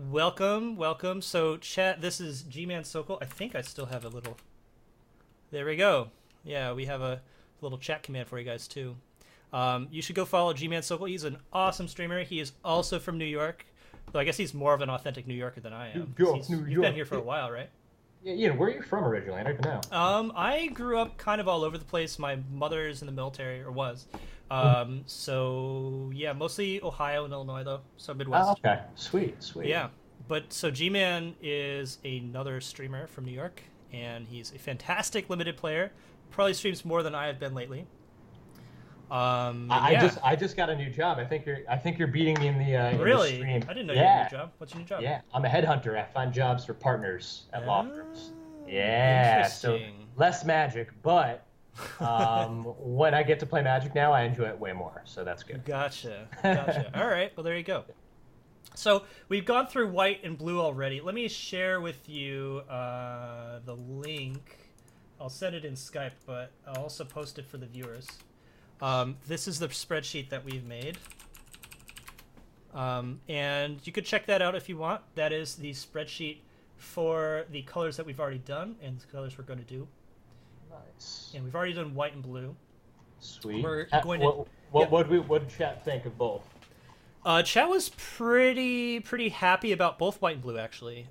Welcome. So, chat, this is G-Man Sokol. I think I still have a little... There we go. Yeah, we have a little chat command for you guys, too. You should go follow G-Man Sokol. He's an awesome streamer. He is also from New York. Though I guess he's more of an authentic New Yorker than I am. You've been here for a while, right? Yeah, where are you from originally? I don't even know. I grew up kind of all over the place. My mother's in the military, or was. So yeah, mostly Ohio and Illinois though. So Midwest. Oh, okay. Sweet. Yeah. But so G-Man is another streamer from New York, and he's a fantastic limited player. Probably streams more than I have been lately. I just got a new job. I think you're beating me in the really? in the stream. I didn't know you had a new job. What's your new job? Yeah, I'm a headhunter. I find jobs for partners at law firms. Yeah, so less magic, but when I get to play Magic now, I enjoy it way more. So that's good. Gotcha. All right. Well, there you go. So we've gone through white and blue already. Let me share with you the link. I'll send it in Skype, but I'll also post it for the viewers. This is the spreadsheet that we've made. And you could check that out if you want. That is the spreadsheet for the colors that we've already done and the colors we're going to do. Nice. And we've already done white and blue. Sweet. We're going to... What did chat think of both? Chat was pretty happy about both white and blue, actually.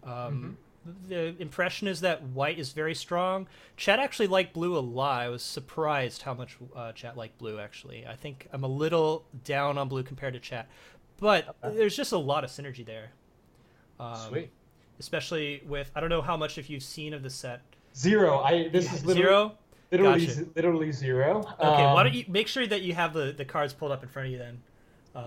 The impression is that white is very strong. Chat actually liked blue a lot. I was surprised how much chat liked blue, actually. I think I'm a little down on blue compared to chat. But there's just a lot of synergy there. Sweet. Especially with, I don't know how much if you've seen of the set. Zero. This is zero? Literally zero. Okay, why don't you make sure that you have the cards pulled up in front of you then.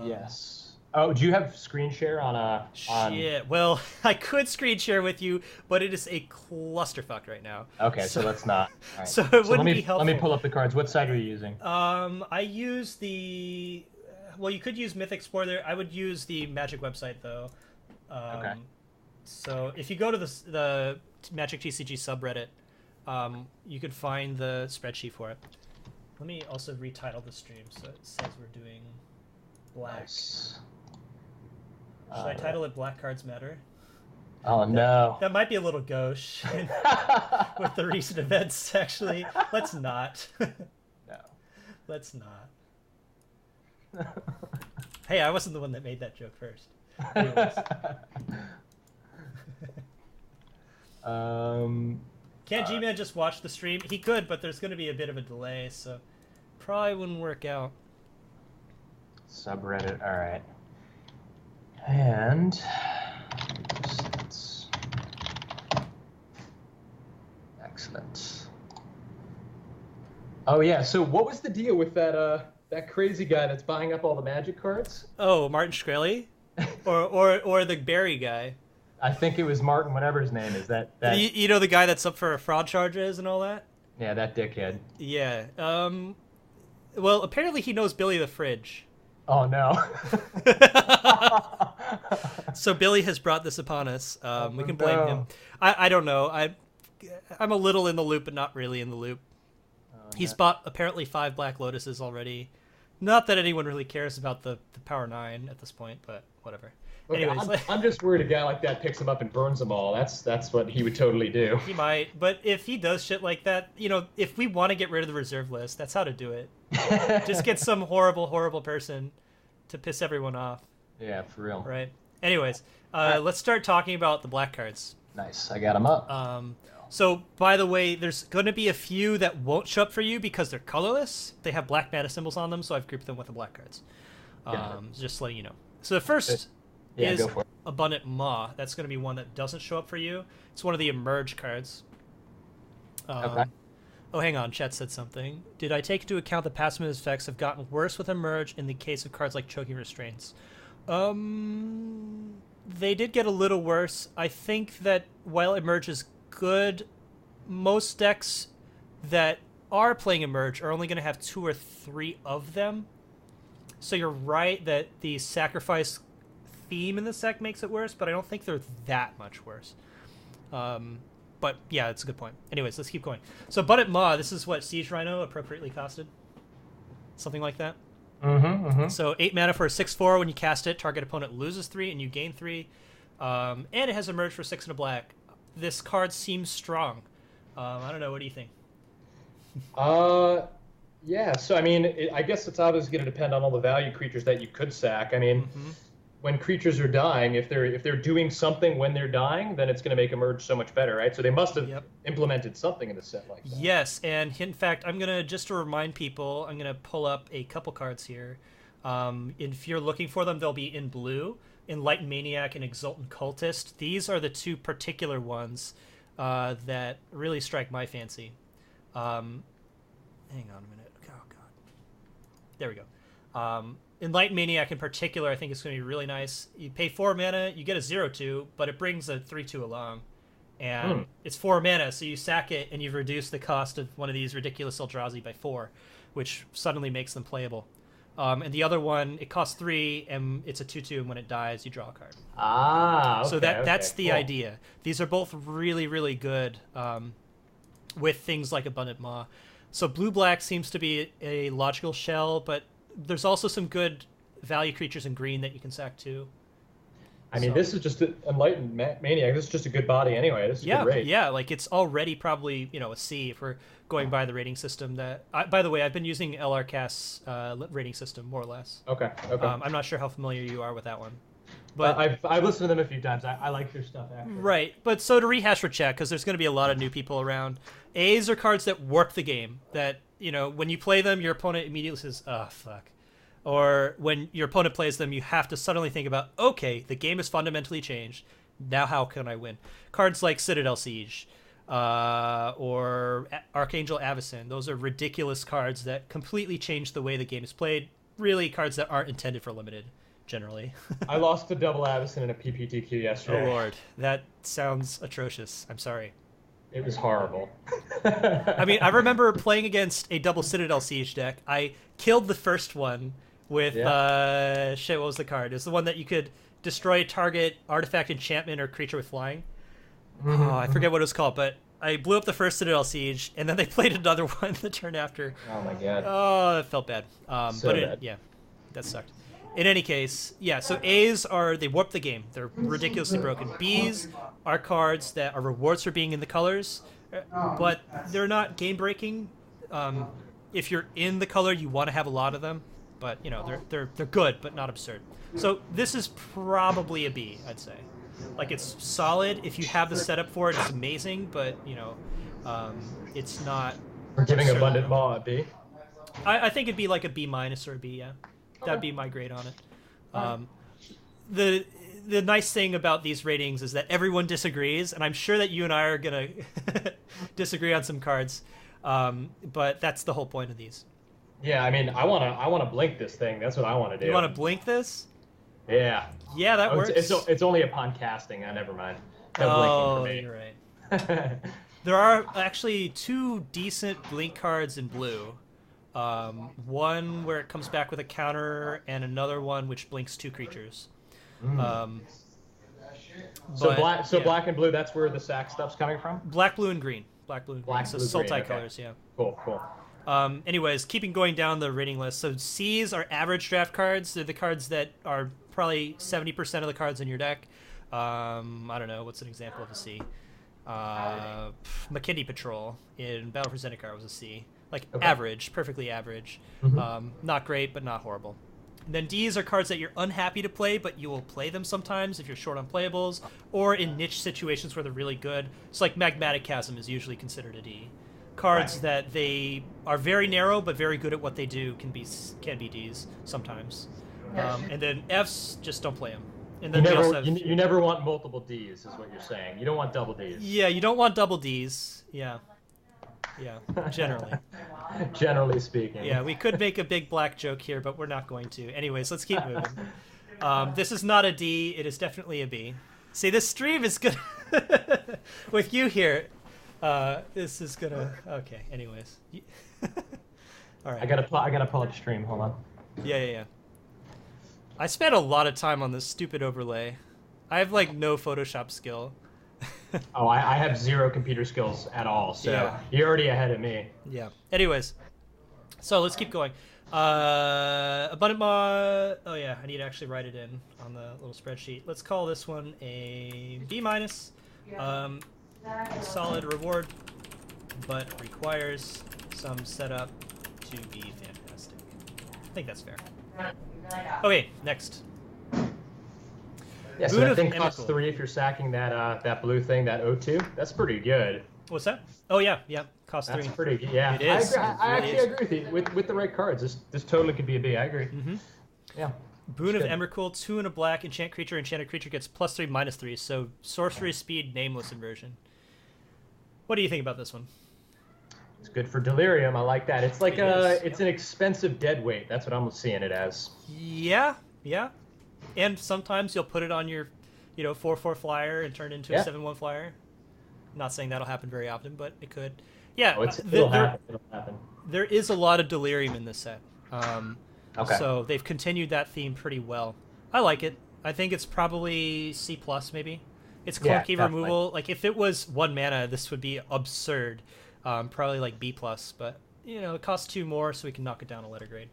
Yes. Oh, do you have screen share on Shit. Well, I could screen share with you, but it is a clusterfuck right now. Okay, so let's not. All right. So it wouldn't be helpful. Let me pull up the cards. What side are you using? I use the... Well, you could use Myth Explorer. I would use the Magic website, though. Okay. So if you go to the Magic TCG subreddit, you could find the spreadsheet for it. Let me also retitle the stream so it says we're doing black. Nice. Should I title it Black Cards Matter? Oh, no. That might be a little gauche with the recent events, actually. Let's not. No. Let's not. Hey, I wasn't the one that made that joke first. Anyways. Can't G-Man just watch the stream? He could, but there's going to be a bit of a delay, so probably wouldn't work out. Subreddit, all right. And excellent. Oh yeah. So what was the deal with that crazy guy that's buying up all the Magic cards? Oh, Martin Shkreli, or the Barry guy. I think it was Martin, whatever his name is. That you know, the guy that's up for fraud charges and all that. Yeah, that dickhead. Yeah. Well, apparently he knows Billy the Fridge. Oh no. So Billy has brought this upon us. We can blame him. I don't know. I'm a little in the loop, but not really in the loop. He's bought apparently 5 Black Lotuses already. Not that anyone really cares about the Power 9 at this point, but whatever. Okay, anyways, I'm just worried a guy like that picks them up and burns them all. That's what he would totally do. He might, but if he does shit like that, you know, if we want to get rid of the reserve list, that's how to do it. Just get some horrible person to piss everyone off. Yeah, for real. Right. Anyways, let's start talking about the black cards. Nice. I got them up. So, by the way, there's going to be a few that won't show up for you because they're colorless. They have black mana symbols on them, so I've grouped them with the black cards. Just letting you know. So the first is go for it. Abundant Maw. That's going to be one that doesn't show up for you. It's one of the Emerge cards. Okay. Oh, hang on. Chat said something. Did I take into account the passive effects have gotten worse with Emerge in the case of cards like Choking Restraints? They did get a little worse. I think that while Emerge is good, most decks that are playing Emerge are only going to have 2 or 3 of them. So you're right that the sacrifice theme in this deck makes it worse, but I don't think they're that much worse. But yeah, it's a good point. Anyways, let's keep going. So Abundant Maw, this is what Siege Rhino appropriately costed? Something like that? So 8 mana for a 6/4. When you cast it, target opponent loses 3 and you gain 3. And it has emerged for 6 and a black. This card seems strong. I don't know. What do you think? Yeah. So I mean, I guess it's obviously going to depend on all the value creatures that you could sack. I mean, when creatures are dying, if they're doing something when they're dying, then it's going to make Emerge so much better, right? So they must have implemented something in the set like that. Yes, and in fact, I'm gonna just to remind people, I'm gonna pull up a couple cards here. If you're looking for them, they'll be in blue. Enlightened Maniac and Exultant Cultist. These are the two particular ones that really strike my fancy. Hang on a minute. Oh, God. There we go. Enlightened Maniac in particular, I think is going to be really nice. You pay 4 mana, you get a 0/2, but it brings a 3/2 along. And it's 4 mana, so you sack it and you've reduced the cost of one of these ridiculous Eldrazi by 4, which suddenly makes them playable. And the other one, it costs 3, and it's a 2/2, and when it dies, you draw a card. Okay. So that's the idea. These are both really, really good with things like Abundant Maw. So blue-black seems to be a logical shell, but there's also some good value creatures in green that you can sack too. I mean, this is just an Enlightened Maniac. This is just a good body anyway. This is a good rate. Yeah, like it's already probably, a C if we're going by the rating system. By the way, I've been using LRCast's rating system, more or less. Okay. I'm not sure how familiar you are with that one. But I've listened to them a few times. I like their stuff, actually. Right, but so to rehash for chat, because there's going to be a lot of new people around, A's are cards that warp the game, that, when you play them, your opponent immediately says, oh, fuck. Or when your opponent plays them, you have to suddenly think about, okay, the game has fundamentally changed. Now how can I win? Cards like Citadel Siege or Archangel Avacyn, those are ridiculous cards that completely change the way the game is played. Really, cards that aren't intended for limited, generally. I lost to double Avacyn in a PPTQ yesterday. Oh, Lord. That sounds atrocious. I'm sorry. It was horrible. I mean, I remember playing against a double Citadel Siege deck. I killed the first one with, what was the card? It was the one that you could destroy a target artifact, enchantment, or creature with flying. I forget what it was called, but I blew up the first Citadel Siege, and then they played another one the turn after. Oh, my God. Oh, that felt bad. Bad. Yeah, that sucked. In any case, yeah, so A's they warp the game. They're ridiculously broken. B's are cards that are rewards for being in the colors, but they're not game-breaking. If you're in the color, you want to have a lot of them, but, they're good, but not absurd. So this is probably a B, I'd say. Like, it's solid. If you have the setup for it, it's amazing, but, it's not... We're giving Abundant Maw a B? I think it'd be like a B- or a B, yeah. That'd be my grade on it. The nice thing about these ratings is that everyone disagrees, and I'm sure that you and I are gonna disagree on some cards, but that's the whole point of these. Yeah, I mean, I wanna blink this thing. That's what I want to do. You want to blink this? Yeah. Yeah, that works. It's only upon casting. Never mind. No blinking for me. You're right. There are actually 2 decent blink cards in blue. One where it comes back with a counter, and another one which blinks 2 creatures. Black and blue, that's where the sack stuff's coming from? Black, blue, and green. Black, blue, and green. So Sultai colors, yeah. Cool. Anyways, keeping going down the rating list. So C's are average draft cards. They're the cards that are probably 70% of the cards in your deck. I don't know. What's an example of a C? McKinney Patrol in Battle for Zendikar was a C. Average, perfectly average. Not great, but not horrible. And then D's are cards that you're unhappy to play, but you will play them sometimes if you're short on playables, or in niche situations where they're really good. So like Magmatic Chasm is usually considered a D. Cards that they are very narrow but very good at what they do can be Ds sometimes. And then F's, just don't play them. And then you never want multiple Ds, is what you're saying. You don't want double Ds. Yeah, you don't want double Ds. Yeah, generally. Generally speaking. Yeah, we could make a big black joke here, but we're not going to. Anyways, let's keep moving. This is not a D. It is definitely a B. See, this stream is good. With you here, this is gonna... Okay, anyways. All right. I gotta pull up stream. Hold on. Yeah. I spent a lot of time on this stupid overlay. I have, no Photoshop skill. Oh, I have 0 computer skills at all, so you're already ahead of me. Yeah. Anyways, So let's keep going. Abundant Maw. Oh yeah, I need to actually write it in on the little spreadsheet. Let's call this one a B minus. Solid reward, but requires some setup to be fantastic. I think that's fair. Okay, next. Yeah, so I think cost 3 if you're sacking that blue thing, that O2. That's pretty good. What's that? Oh yeah, cost 3. That's pretty good. Yeah, it is. I actually agree with you. With the right cards, this totally could be a B. I agree. Yeah. Boon of Emrakul, 2 and a black, enchant creature. Enchanted creature gets +3, -3. So sorcery speed, nameless inversion. What do you think about this one? It's good for Delirium. I like that. It's like it's an expensive deadweight. That's what I'm seeing it as. Yeah. And sometimes you'll put it on your, 4/4 flyer and turn it into a 7/1 flyer. Not saying that'll happen very often, but it could. Yeah, it'll happen. It'll happen. There is a lot of Delirium in this set. Okay. So they've continued that theme pretty well. I like it. I think it's probably C+, maybe. It's clunky removal. Like, if it was 1 mana, this would be absurd. Probably like B+, but, it costs 2 more, so we can knock it down a letter grade.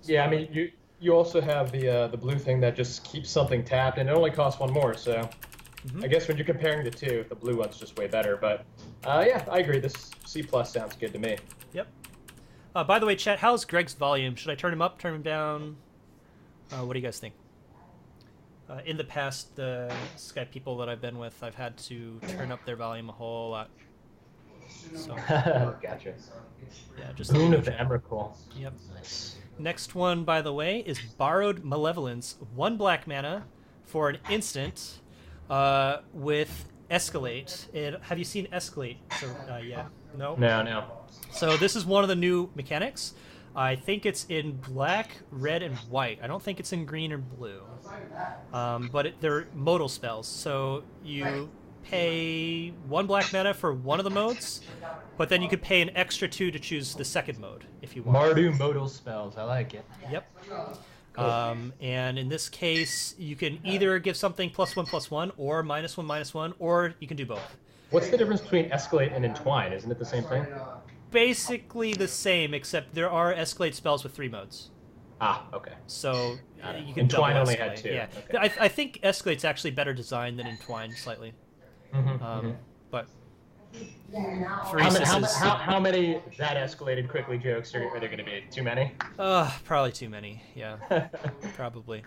So, yeah, I mean, you also have the blue thing that just keeps something tapped, and it only costs 1 more, so I guess when you're comparing the two, the blue one's just way better. But, yeah, I agree. This C+ sounds good to me. Yep. By the way, chat, how's Greg's volume? Should I turn him up, turn him down? What do you guys think? In the past, the Skype people that I've been with, I've had to turn up their volume a whole lot. So, gotcha. Yeah, just Boon of Emrakul. Yep. Next one, by the way, is Borrowed Malevolence. 1 black mana for an instant with Escalate. Have you seen Escalate? So, yeah. No? No. So this is one of the new mechanics. I think it's in black, red, and white. I don't think it's in green or blue. But they're modal spells. So you pay 1 black mana for one of the modes, but then you could pay an extra 2 to choose the second mode if you want. Mardu modal spells. I like it. Yep. Cool. And in this case, you can either give something +1/+1 or -1/-1, or you can do both. What's the difference between Escalate and Entwine? Isn't it the same thing? Basically the same, except there are Escalate spells with 3 modes. Ah, okay. So you can double Entwine only Escalate. had 2. Yeah, okay. I think Escalate's actually better designed than Entwine slightly. But how many that escalated quickly jokes are there going to be? Too many? Probably too many. Yeah, probably.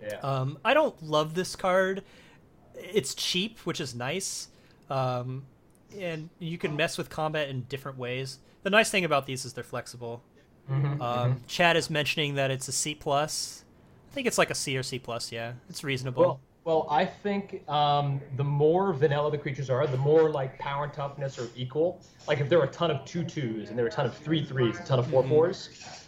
Yeah. I don't love this card. It's cheap, which is nice. And you can mess with combat in different ways. The nice thing about these is they're flexible. Chad is mentioning that it's a C+. I think it's like a C or C+, yeah. It's reasonable. Well, I think the more vanilla the creatures are, the more like power and toughness are equal. Like if there are a ton of 2/2s and there are a ton of 3/3s, a ton of 4/4s,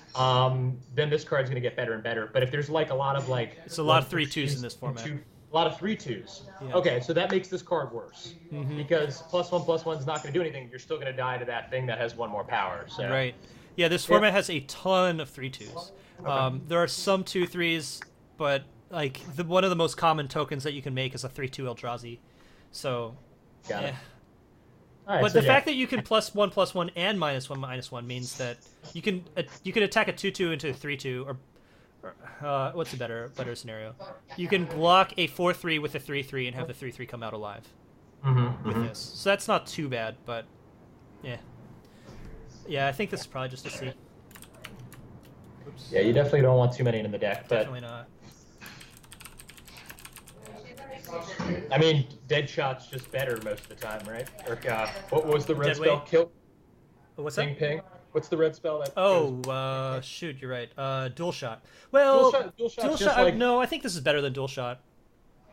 then this card's going to get better and better. But if there's like a lot of like... It's a lot of 3/2s in this format. A lot of 3/2s. Yeah. Okay, so that makes this card worse. Because +1/+1's not going to do anything. You're still going to die to that thing that has 1 more power. So. Right. Yeah, this format has a ton of 3/2s. Okay. There are some 2/3s, but like one of the most common tokens that you can make is a 3/2 Eldrazi. So, Got it. Right, but so the fact that you can +1/+1 and -1/-1 means that you can attack a 2/2 into a 3/2, or what's a better scenario? You can block a 4/3 with a 3/3 and have the 3/3 come out alive with this. So that's not too bad, but yeah, I think this is probably just a C. Oops. Yeah, you definitely don't want too many in the deck, but definitely not. I mean, Deadshot's just better most of the time, right? Or what was the red Dead spell? weight. Kill. What's Ping that? ping. What's the red spell that? Shoot, you're right. Dual shot. Well, dual shot. like... No, I think this is better than dual shot.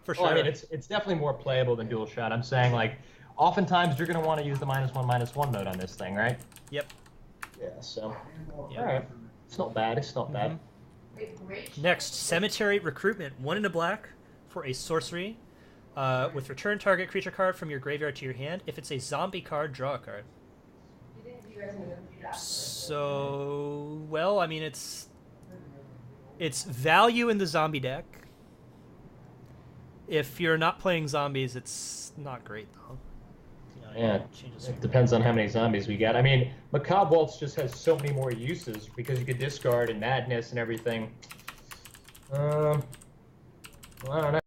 For sure. Well, I mean, it's definitely more playable than dual shot. I'm saying like, oftentimes you're gonna want to use the -1/-1 mode on this thing, right? Yep. Yeah. So. Yep. All right. It's not bad. It's not bad. Next, Cemetery Recruitment. 1 in a black for a sorcery. With return target creature card from your graveyard to your hand. If it's a zombie card, draw a card. So, well, I mean, it's value in the zombie deck. If you're not playing zombies, it's not great, though. Yeah, it depends on how many zombies we get. I mean, Macabre Waltz just has so many more uses because you could discard and madness and everything. Well, I don't know.